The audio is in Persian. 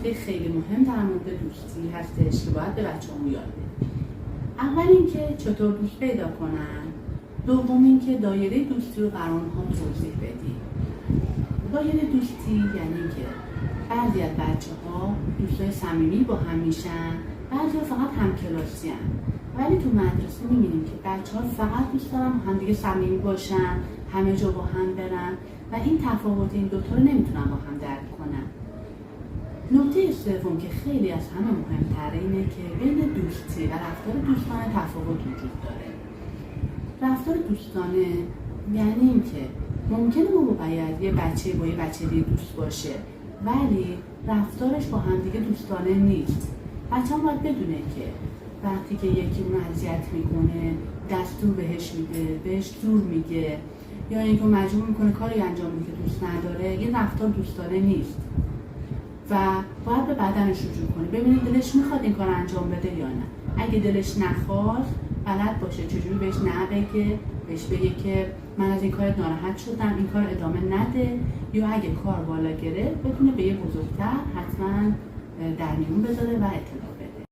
نکته خیلی مهم در مورد دوستی هستش که باید به بچه‌هامون یاد بدیم. اول اینکه چطور دوست پیدا کنن، دوم اینکه دایره دوستی رو برای اونها توضیح بدیم. دایره دوستی یعنی که بعضی از بچه‌ها دوستای صمیمی با هم میشن، بعضی‌ها فقط همکلاسی‌ان. ولی تو مدرسه می‌بینیم که بچه‌ها فقط دوست دارن همدیگه صمیمی باشن، همه جا با هم برن و این تفاوت این دوتا رو نمیتونن با هم درک کنن. نکته سوم که خیلی از همه مهمتره اینه که بین دوستی و رفتار دوستانه تفاوت وجود داره. رفتار دوستانه یعنی اینکه ممکنه ما باید یه بچه با یه بچه دیگه دوست باشه ولی رفتارش با هم دیگه دوستانه نیست. بچه‌ها باید بدونه که وقتی که یکی اون اذیت میکنه، دستور بهش میده، بهش دور میگه یا اینکه مجبور میکنه کاری انجام بده که دوست نداره، این رفتار دوستانه نیست و باید به بدنش رجوع کنه، ببینید دلش میخواد این کار انجام بده یا نه. اگه دلش نخواد بلد باشه چجوری بهش نه بگه، بهش بگه که من از این کار ناراحت شدم، این کار ادامه نده، یا اگه کار بالا گرفت بتونه به یه بزرگتر حتما در میون بذاره و اطلاع